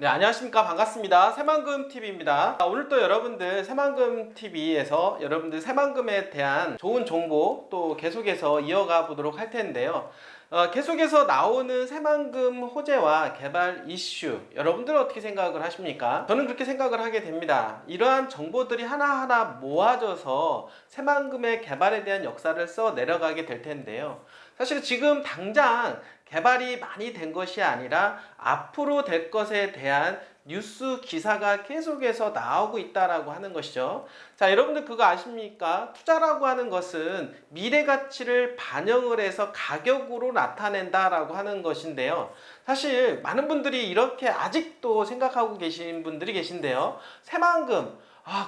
네, 안녕하십니까. 반갑습니다. 새만금TV입니다. 오늘 또 여러분들 새만금TV에서 여러분들 새만금에 대한 좋은 정보 또 계속해서 이어가 보도록 할 텐데요. 계속해서 나오는 새만금 호재와 개발 이슈, 여러분들 어떻게 생각을 하십니까? 저는 그렇게 생각을 하게 됩니다. 이러한 정보들이 하나하나 모아져서 새만금의 개발에 대한 역사를 써 내려가게 될 텐데요. 사실 지금 당장 개발이 많이 된 것이 아니라 앞으로 될 것에 대한 뉴스 기사가 계속해서 나오고 있다라고 하는 것이죠. 자, 여러분들 그거 아십니까? 투자라고 하는 것은 미래 가치를 반영을 해서 가격으로 나타낸다라고 하는 것인데요. 사실 많은 분들이 이렇게 아직도 생각하고 계신 분들이 계신데요. 새만금,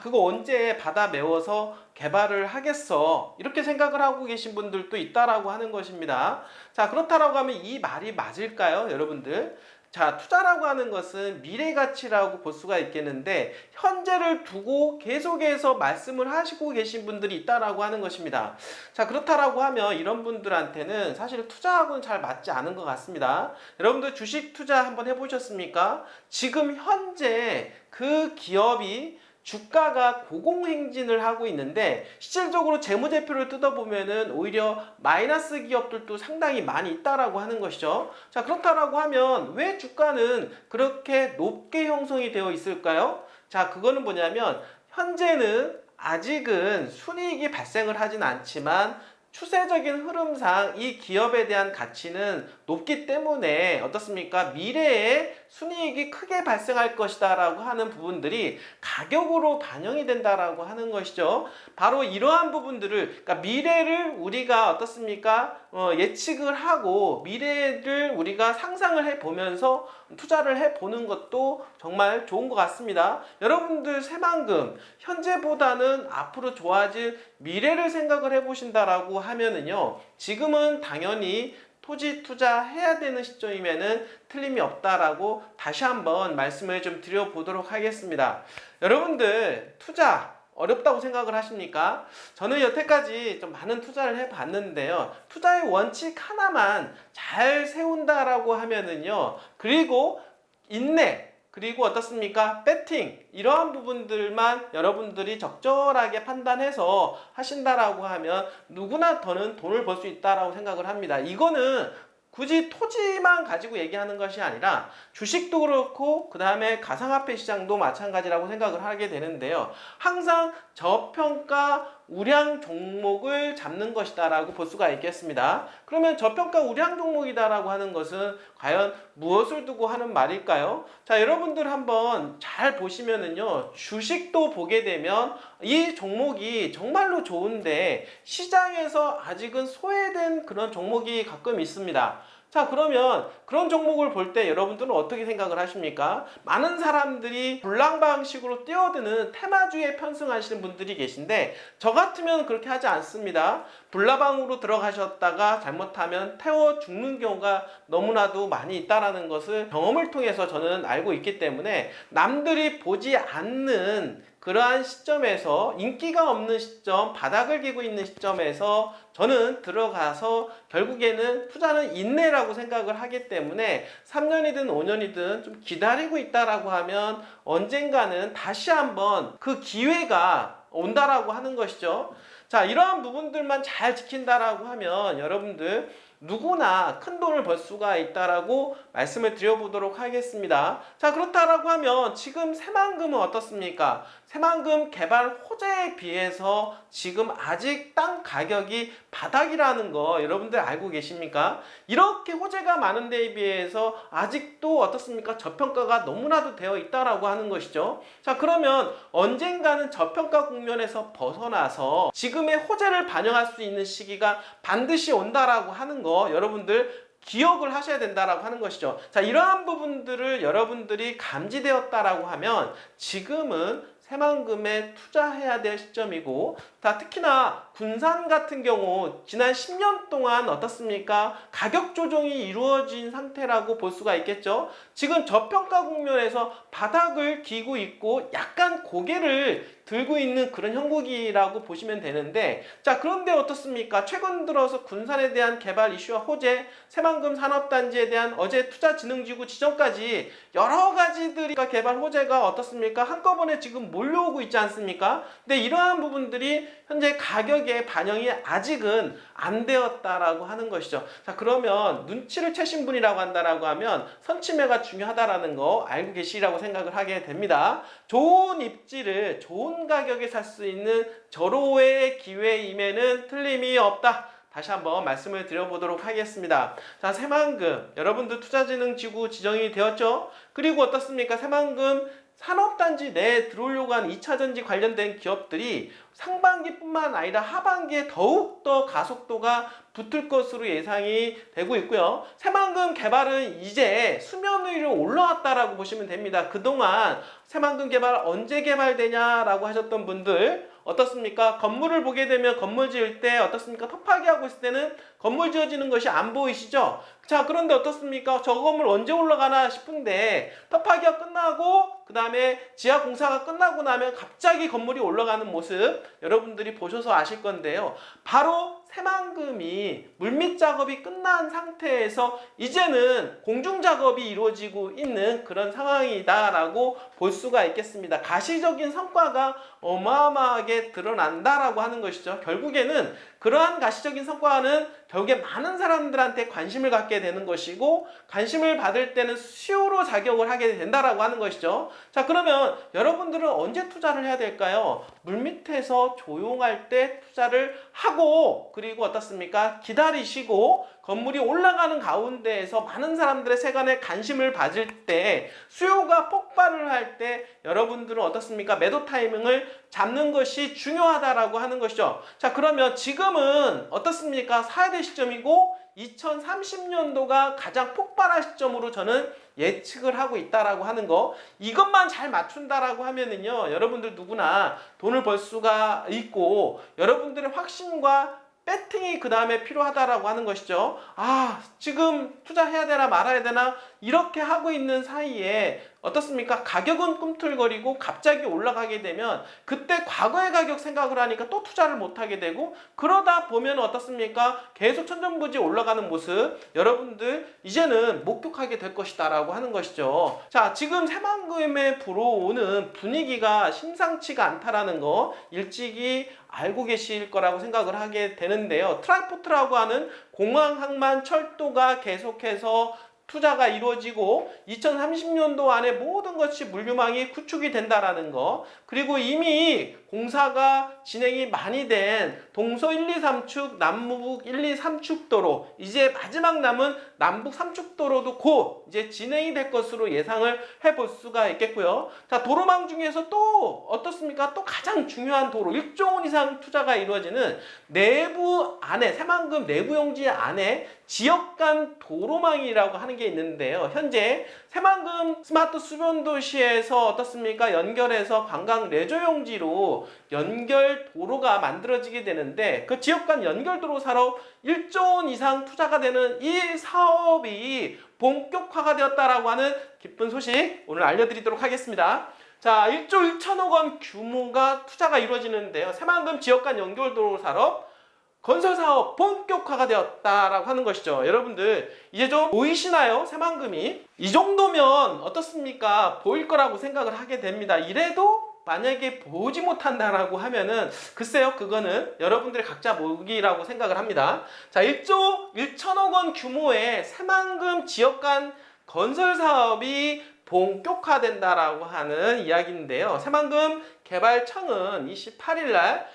그거 언제 받아 메워서 개발을 하겠어, 이렇게 생각을 하고 계신 분들도 있다라고 하는 것입니다. 자, 그렇다라고 하면 이 말이 맞을까요, 여러분들? 자, 투자라고 하는 것은 미래 가치라고 볼 수가 있겠는데 현재를 두고 계속해서 말씀을 하시고 계신 분들이 있다라고 하는 것입니다. 자, 그렇다라고 하면 이런 분들한테는 사실 투자하고는 잘 맞지 않은 것 같습니다. 여러분들 주식 투자 한번 해보셨습니까? 지금 현재 그 기업이 주가가 고공행진을 하고 있는데 실질적으로 재무제표를 뜯어보면은 오히려 마이너스 기업들도 상당히 많이 있다라고 하는 것이죠. 자, 그렇다라고 하면 왜 주가는 그렇게 높게 형성이 되어 있을까요? 자, 그거는 뭐냐면 현재는 아직은 순이익이 발생을 하진 않지만 추세적인 흐름상 이 기업에 대한 가치는 높기 때문에 어떻습니까? 미래에 순이익이 크게 발생할 것이다 라고 하는 부분들이 가격으로 반영이 된다라고 하는 것이죠. 바로 이러한 부분들을, 그러니까 미래를 우리가 어떻습니까? 예측을 하고 미래를 우리가 상상을 해보면서 투자를 해보는 것도 정말 좋은 것 같습니다. 여러분들 새만금 현재보다는 앞으로 좋아질 미래를 생각을 해보신다라고 하면은요, 지금은 당연히 토지 투자해야 되는 시점이면은 틀림이 없다라고 다시 한번 말씀을 좀 드려보도록 하겠습니다. 여러분들 투자 어렵다고 생각을 하십니까? 저는 여태까지 좀 많은 투자를 해봤는데요. 투자의 원칙 하나만 잘 세운다라고 하면은요, 그리고 인내, 그리고 어떻습니까? 배팅, 이러한 부분들만 여러분들이 적절하게 판단해서 하신다라고 하면 누구나 더는 돈을 벌 수 있다라고 생각을 합니다. 이거는 굳이 토지만 가지고 얘기하는 것이 아니라 주식도 그렇고 그 다음에 가상화폐 시장도 마찬가지라고 생각을 하게 되는데요. 항상 저평가 우량 종목을 잡는 것이다 라고 볼 수가 있겠습니다. 그러면 저평가 우량 종목이다 라고 하는 것은 과연 무엇을 두고 하는 말일까요? 자, 여러분들 한번 잘 보시면은요, 주식도 보게 되면 이 종목이 정말로 좋은데 시장에서 아직은 소외된 그런 종목이 가끔 있습니다. 자, 그러면 그런 종목을 볼 때 여러분들은 어떻게 생각을 하십니까? 많은 사람들이 불량 방식으로 뛰어드는 테마주에 편승하시는 분들이 계신데 저 같으면 그렇게 하지 않습니다. 불나방으로 들어가셨다가 잘못하면 태워 죽는 경우가 너무나도 많이 있다라는 것을 경험을 통해서 저는 알고 있기 때문에 남들이 보지 않는 그러한 시점에서, 인기가 없는 시점, 바닥을 기고 있는 시점에서 저는 들어가서 결국에는 투자는 인내라고 생각을 하기 때문에 3년이든 5년이든 좀 기다리고 있다라고 하면 언젠가는 다시 한번 그 기회가 온다라고 하는 것이죠. 자, 이러한 부분들만 잘 지킨다라고 하면 여러분들 누구나 큰 돈을 벌 수가 있다라고 말씀을 드려보도록 하겠습니다. 자, 그렇다라고 하면 지금 새만금은 어떻습니까? 새만금 개발 호재에 비해서 지금 아직 땅 가격이 바닥이라는 거 여러분들 알고 계십니까? 이렇게 호재가 많은 데에 비해서 아직도 어떻습니까? 저평가가 너무나도 되어 있다라고 하는 것이죠. 자, 그러면 언젠가는 저평가 국면에서 벗어나서 지금의 호재를 반영할 수 있는 시기가 반드시 온다라고 하는 거 여러분들 기억을 하셔야 된다라고 하는 것이죠. 자, 이러한 부분들을 여러분들이 감지되었다라고 하면 지금은 새만금에 투자해야 될 시점이고 자, 특히나 군산 같은 경우 지난 10년 동안 어떻습니까? 가격 조정이 이루어진 상태라고 볼 수가 있겠죠. 지금 저평가 국면에서 바닥을 기고 있고 약간 고개를 들고 있는 그런 형국이라고 보시면 되는데, 자, 그런데 어떻습니까? 최근 들어서 군산에 대한 개발 이슈와 호재, 새만금 산업단지에 대한 어제 투자진흥지구 지정까지 여러 가지들이 개발 호재가 어떻습니까? 한꺼번에 지금 몰려오고 있지 않습니까? 근데 이러한 부분들이 현재 가격에 반영이 아직은 안 되었다라고 하는 것이죠. 자, 그러면 눈치를 채신 분이라고 한다라고 하면 선취매가 중요하다라는 거 알고 계시라고 생각을 하게 됩니다. 좋은 입지를 좋은 가격에 살 수 있는 절호의 기회임에는 틀림이 없다. 다시 한번 말씀을 드려보도록 하겠습니다. 자, 새만금 여러분들 투자진흥지구 지정이 되었죠. 그리고 어떻습니까? 새만금 산업단지 내에 들어오려고 하는 2차전지 관련된 기업들이 상반기뿐만 아니라 하반기에 더욱더 가속도가 붙을 것으로 예상이 되고 있고요. 새만금 개발은 이제 수면 위로 올라왔다라고 보시면 됩니다. 그동안 새만금 개발 언제 개발되냐라고 하셨던 분들 어떻습니까? 건물을 보게 되면 건물 지을 때 어떻습니까? 터파기하고 있을 때는 건물 지어지는 것이 안 보이시죠? 자, 그런데 어떻습니까? 저 건물 언제 올라가나 싶은데 터파기가 끝나고 그 다음에 지하 공사가 끝나고 나면 갑자기 건물이 올라가는 모습 여러분들이 보셔서 아실 건데요. 바로 새만금이 물밑 작업이 끝난 상태에서 이제는 공중 작업이 이루어지고 있는 그런 상황이다라고 볼 수가 있겠습니다. 가시적인 성과가 어마어마하게 드러난다라고 하는 것이죠. 결국에는 그러한 가시적인 성과는 결국에 많은 사람들한테 관심을 갖게 되는 것이고 관심을 받을 때는 수요로 작용을 하게 된다라고 하는 것이죠. 자, 그러면 여러분들은 언제 투자를 해야 될까요? 물밑에서 조용할 때 투자를 하고 그리고 어떻습니까? 기다리시고 건물이 올라가는 가운데에서 많은 사람들의 세간에 관심을 받을 때 수요가 폭발을 할 때 여러분들은 어떻습니까? 매도 타이밍을 잡는 것이 중요하다라고 하는 것이죠. 자, 그러면 지금은 어떻습니까? 사야 될 시점이고 2030년도가 가장 폭발할 시점으로 저는 예측을 하고 있다라고 하는 거, 이것만 잘 맞춘다라고 하면은요 여러분들 누구나 돈을 벌 수가 있고 여러분들의 확신과 배팅이 그 다음에 필요하다라고 하는 것이죠. 아, 지금 투자해야 되나 말아야 되나 이렇게 하고 있는 사이에 어떻습니까? 가격은 꿈틀거리고 갑자기 올라가게 되면 그때 과거의 가격 생각을 하니까 또 투자를 못하게 되고 그러다 보면 어떻습니까? 계속 천정부지 올라가는 모습 여러분들 이제는 목격하게 될 것이다 라고 하는 것이죠. 자, 지금 새만금에 불어오는 분위기가 심상치가 않다라는 거 일찍이 알고 계실 거라고 생각을 하게 되는데요. 트라이포트라고 하는 공항, 항만, 철도가 계속해서 투자가 이루어지고 2030년도 안에 모든 것이 물류망이 구축이 된다라는 거, 그리고 이미 공사가 진행이 많이 된 동서 1, 2, 3축, 남북 1, 2, 3축 도로, 이제 마지막 남은 남북 3축 도로도 곧 이제 진행이 될 것으로 예상을 해볼 수가 있겠고요. 자, 도로망 중에서 또 어떻습니까? 또 가장 중요한 도로 1조 원 이상 투자가 이루어지는 내부 안에 새만금 내부 용지 안에 지역 간 도로망이라고 하는 게 있는데요. 현재 새만금 스마트 수변 도시에서 어떻습니까? 연결해서 관광 레저 용지로 연결 도로가 만들어지게 되는데 그 지역 간 연결 도로 사업 1조 원 이상 투자가 되는 이 사업이 본격화가 되었다라고 하는 기쁜 소식 오늘 알려드리도록 하겠습니다. 자, 1조 1천억 원 규모가 투자가 이루어지는데요. 새만금 지역 간 연결 도로 사업 건설 사업 본격화가 되었다라고 하는 것이죠. 여러분들 이제 좀 보이시나요? 새만금이 이 정도면 어떻습니까? 보일 거라고 생각을 하게 됩니다. 이래도 만약에 보지 못한다라고 하면은 글쎄요, 그거는 여러분들의 각자 모기라고 생각을 합니다. 자, 1조 1천억 원 규모의 새만금 지역 간 건설 사업이 본격화된다라고 하는 이야기인데요. 새만금 개발청은 28일 날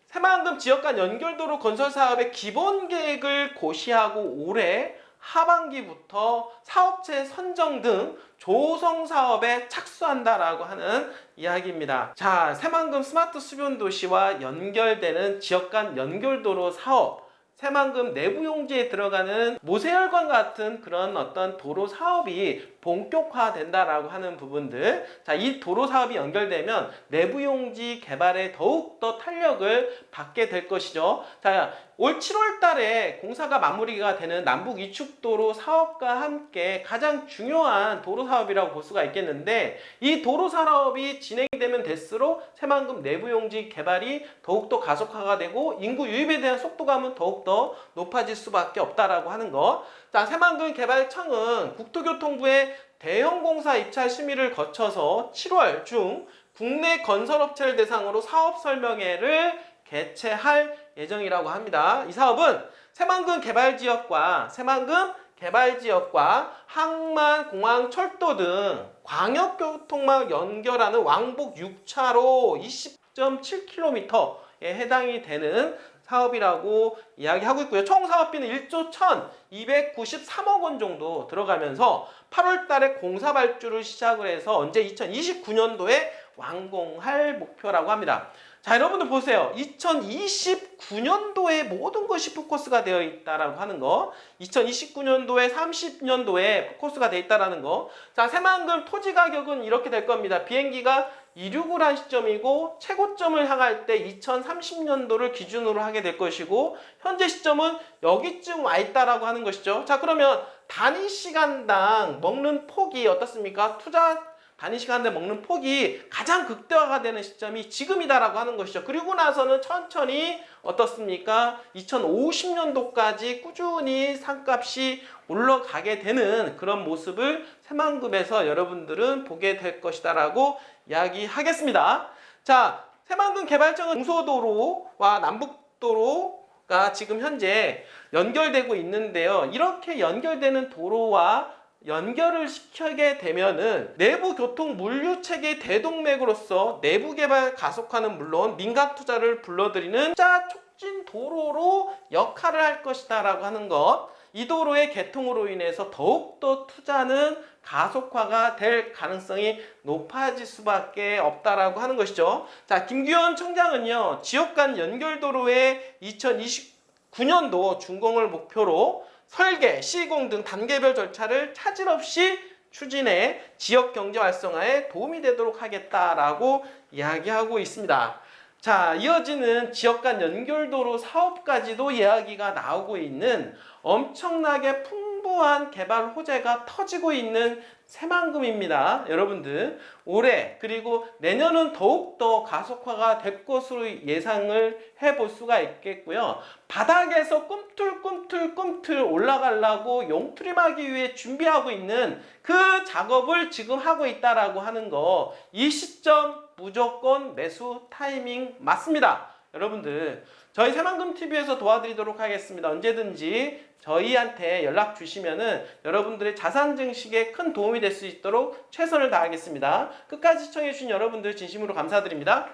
새만금 지역 간 연결도로 건설 사업의 기본 계획을 고시하고 올해 하반기부터 사업체 선정 등 조성 사업에 착수한다라고 하는 이야기입니다. 자, 새만금 스마트 수변 도시와 연결되는 지역 간 연결도로 사업, 새만금 내부 용지에 들어가는 모세혈관 같은 그런 어떤 도로 사업이 본격화된다라고 하는 부분들. 자, 이 도로 사업이 연결되면 내부 용지 개발에 더욱더 탄력을 받게 될 것이죠. 자, 올 7월 달에 공사가 마무리가 되는 남북 이축도로 사업과 함께 가장 중요한 도로 사업이라고 볼 수가 있겠는데, 이 도로 사업이 진행되면 될수록 새만금 내부 용지 개발이 더욱더 가속화가 되고 인구 유입에 대한 속도감은 더욱더 높아질 수밖에 없다라고 하는 거. 자, 새만금 개발청은 국토교통부의 대형 공사 입찰 심의를 거쳐서 7월 중 국내 건설업체를 대상으로 사업 설명회를 개최할 예정이라고 합니다. 이 사업은 새만금 개발지역과 항만, 공항, 철도 등 광역교통망 연결하는 왕복 6차로 20.7km에 해당이 되는 사업이라고 이야기하고 있고요. 총 사업비는 1조 1,293억 원 정도 들어가면서 8월 달에 공사 발주를 시작을 해서 언제 2029년도에 완공할 목표라고 합니다. 자, 여러분들 보세요. 2029년도에 모든 것이 포커스가 되어 있다라고 하는 거, 2029년도에 30년도에 포커스가 되어 있다라는 거. 자, 새만금 토지 가격은 이렇게 될 겁니다. 비행기가 이륙을 한 시점이고 최고점을 향할 때 2030년도를 기준으로 하게 될 것이고, 현재 시점은 여기쯤 와 있다라고 하는 것이죠. 자, 그러면 단위 시간당 먹는 폭이 어떻습니까? 단위 시간대 먹는 폭이 가장 극대화가 되는 시점이 지금이다라고 하는 것이죠. 그리고 나서는 천천히 어떻습니까? 2050년도까지 꾸준히 상값이 올라가게 되는 그런 모습을 새만금에서 여러분들은 보게 될 것이다라고 이야기하겠습니다. 자, 새만금 개발청은 중소도로와 남북도로가 지금 현재 연결되고 있는데요. 이렇게 연결되는 도로와 연결을 시키게 되면은 내부 교통 물류 체계 대동맥으로서 내부 개발 가속화는 물론 민간 투자를 불러들이는 투자 촉진 도로로 역할을 할 것이다라고 하는 것. 이 도로의 개통으로 인해서 더욱더 투자는 가속화가 될 가능성이 높아질 수밖에 없다라고 하는 것이죠. 자, 김규현 청장은요, 지역 간 연결도로의 2029년도 준공을 목표로 설계, 시공 등 단계별 절차를 차질 없이 추진해 지역 경제 활성화에 도움이 되도록 하겠다라고 이야기하고 있습니다. 자, 이어지는 지역 간 연결도로 사업까지도 이야기가 나오고 있는 엄청나게 풍부한 개발 호재가 터지고 있는 새만금입니다. 여러분들, 올해 그리고 내년은 더욱더 가속화가 될 것으로 예상을 해볼 수가 있겠고요. 바닥에서 꿈틀꿈틀 올라가려고 용트림하기 위해 준비하고 있는 그 작업을 지금 하고 있다라고 하는 거, 이 시점 무조건 매수 타이밍 맞습니다. 여러분들, 저희 새만금TV에서 도와드리도록 하겠습니다. 언제든지 저희한테 연락 주시면은 여러분들의 자산 증식에 큰 도움이 될 수 있도록 최선을 다하겠습니다. 끝까지 시청해주신 여러분들 진심으로 감사드립니다.